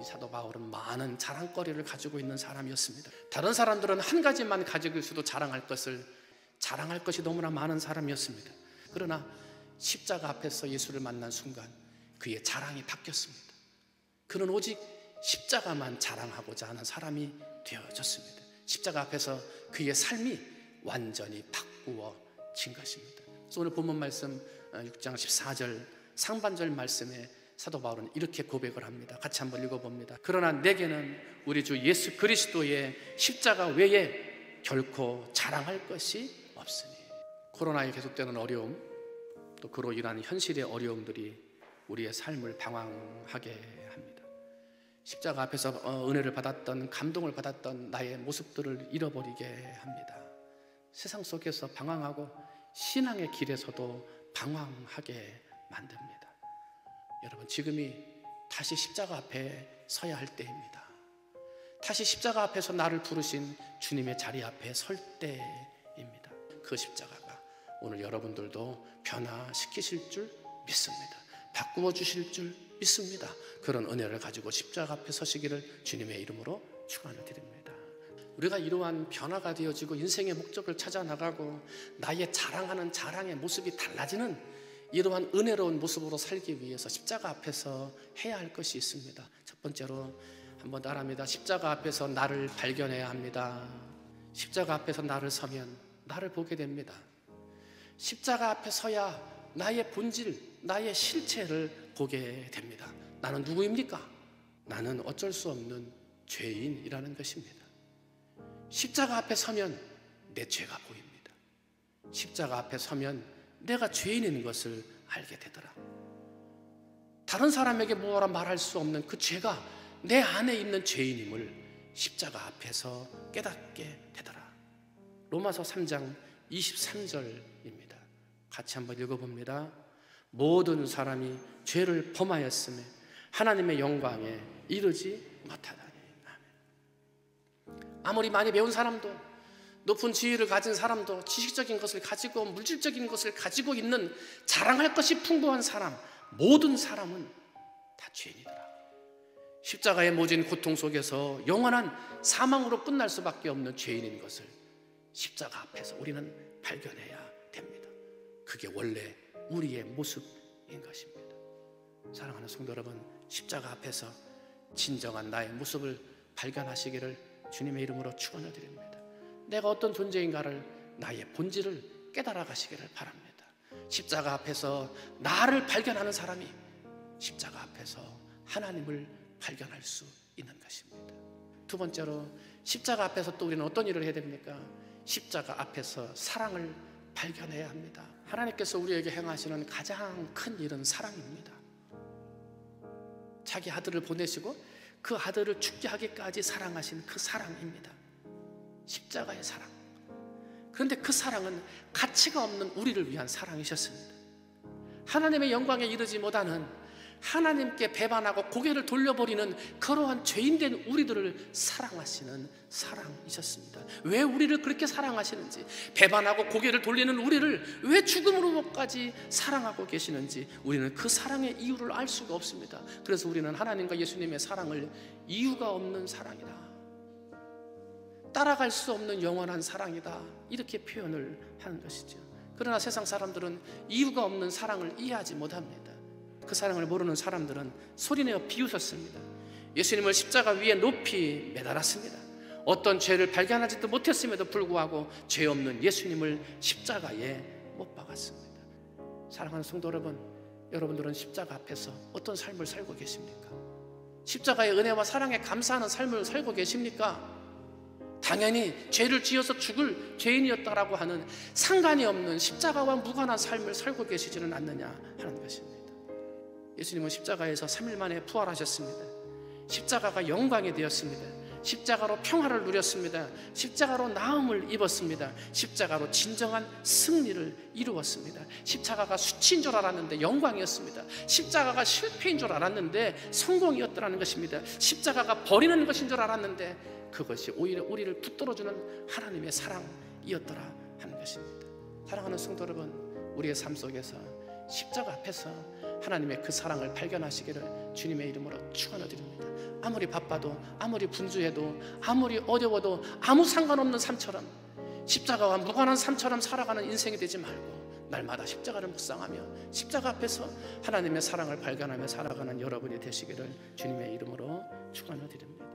이 사도 바울은 많은 자랑거리를 가지고 있는 사람이었습니다. 다른 사람들은 한 가지만 가지고 있어도 자랑할 것이 너무나 많은 사람이었습니다. 그러나 십자가 앞에서 예수를 만난 순간 그의 자랑이 바뀌었습니다. 그는 오직 십자가만 자랑하고자 하는 사람이 되어졌습니다. 십자가 앞에서 그의 삶이 완전히 바꾸어진 것입니다. 그래서 오늘 본문 말씀 6장 14절 상반절 말씀에 사도 바울은 이렇게 고백을 합니다. 같이 한번 읽어봅니다. 그러나 내게는 우리 주 예수 그리스도의 십자가 외에 결코 자랑할 것이 없으니. 코로나에 계속되는 어려움, 또 그로 인한 현실의 어려움들이 우리의 삶을 방황하게 합니다. 십자가 앞에서 은혜를 받았던, 감동을 받았던 나의 모습들을 잃어버리게 합니다. 세상 속에서 방황하고 신앙의 길에서도 방황하게 만듭니다. 여러분, 지금이 다시 십자가 앞에 서야 할 때입니다. 다시 십자가 앞에서 나를 부르신 주님의 자리 앞에 설 때입니다. 그 십자가가 오늘 여러분들도 변화시키실 줄 믿습니다. 바꾸어 주실 줄 믿습니다. 그런 은혜를 가지고 십자가 앞에 서시기를 주님의 이름으로 축원을 드립니다. 우리가 이러한 변화가 되어지고 인생의 목적을 찾아 나가고 나의 자랑하는 자랑의 모습이 달라지는 이러한 은혜로운 모습으로 살기 위해서 십자가 앞에서 해야 할 것이 있습니다. 첫 번째로 한번 따라합니다. 십자가 앞에서 나를 발견해야 합니다. 십자가 앞에서 나를 서면 나를 보게 됩니다. 십자가 앞에 서야 나의 본질, 나의 실체를 보게 됩니다. 나는 누구입니까? 나는 어쩔 수 없는 죄인이라는 것입니다. 십자가 앞에 서면 내 죄가 보입니다. 십자가 앞에 서면 내가 죄인인 것을 알게 되더라. 다른 사람에게 뭐라 말할 수 없는 그 죄가 내 안에 있는 죄인임을 십자가 앞에서 깨닫게 되더라. 로마서 3장 23절입니다. 같이 한번 읽어봅니다. 모든 사람이 죄를 범하였으며 하나님의 영광에 이르지 못하다니. 아무리 많이 배운 사람도, 높은 지위를 가진 사람도, 지식적인 것을 가지고 물질적인 것을 가지고 있는 자랑할 것이 풍부한 사람, 모든 사람은 다 죄인이더라. 십자가의 모진 고통 속에서 영원한 사망으로 끝날 수밖에 없는 죄인인 것을 십자가 앞에서 우리는 발견해야 됩니다. 그게 원래 우리의 모습인 것입니다. 사랑하는 성도 여러분, 십자가 앞에서 진정한 나의 모습을 발견하시기를 주님의 이름으로 축원을 드립니다. 내가 어떤 존재인가를, 나의 본질을 깨달아 가시기를 바랍니다. 십자가 앞에서 나를 발견하는 사람이 십자가 앞에서 하나님을 발견할 수 있는 것입니다. 두 번째로 십자가 앞에서 또 우리는 어떤 일을 해야 됩니까? 십자가 앞에서 사랑을 발견해야 합니다. 하나님께서 우리에게 행하시는 가장 큰 일은 사랑입니다. 자기 아들을 보내시고 그 아들을 죽게 하기까지 사랑하신 그 사랑입니다. 십자가의 사랑. 그런데 그 사랑은 가치가 없는 우리를 위한 사랑이셨습니다. 하나님의 영광에 이르지 못하는, 하나님께 배반하고 고개를 돌려버리는 그러한 죄인된 우리들을 사랑하시는 사랑이셨습니다. 왜 우리를 그렇게 사랑하시는지, 배반하고 고개를 돌리는 우리를 왜 죽음으로까지 사랑하고 계시는지 우리는 그 사랑의 이유를 알 수가 없습니다. 그래서 우리는 하나님과 예수님의 사랑을 이유가 없는 사랑이다, 따라갈 수 없는 영원한 사랑이다, 이렇게 표현을 하는 것이죠. 그러나 세상 사람들은 이유가 없는 사랑을 이해하지 못합니다. 그 사랑을 모르는 사람들은 소리내어 비웃었습니다. 예수님을 십자가 위에 높이 매달았습니다. 어떤 죄를 발견하지도 못했음에도 불구하고 죄 없는 예수님을 십자가에 못 박았습니다. 사랑하는 성도 여러분, 여러분들은 십자가 앞에서 어떤 삶을 살고 계십니까? 십자가의 은혜와 사랑에 감사하는 삶을 살고 계십니까? 당연히 죄를 지어서 죽을 죄인이었다라고 하는 상관이 없는 십자가와 무관한 삶을 살고 계시지는 않느냐 하는 것입니다. 예수님은 십자가에서 3일 만에 부활하셨습니다. 십자가가 영광이 되었습니다. 십자가로 평화를 누렸습니다. 십자가로 나음을 입었습니다. 십자가로 진정한 승리를 이루었습니다. 십자가가 수치인 줄 알았는데 영광이었습니다. 십자가가 실패인 줄 알았는데 성공이었다는 것입니다. 십자가가 버리는 것인 줄 알았는데 그것이 오히려 우리를 붙들어주는 하나님의 사랑이었더라 하는 것입니다. 사랑하는 성도 여러분, 우리의 삶 속에서 십자가 앞에서 하나님의 그 사랑을 발견하시기를 주님의 이름으로 축원드립니다. 아무리 바빠도, 아무리 분주해도, 아무리 어려워도 아무 상관없는 삶처럼, 십자가와 무관한 삶처럼 살아가는 인생이 되지 말고 날마다 십자가를 묵상하며 십자가 앞에서 하나님의 사랑을 발견하며 살아가는 여러분이 되시기를 주님의 이름으로 축원을 드립니다.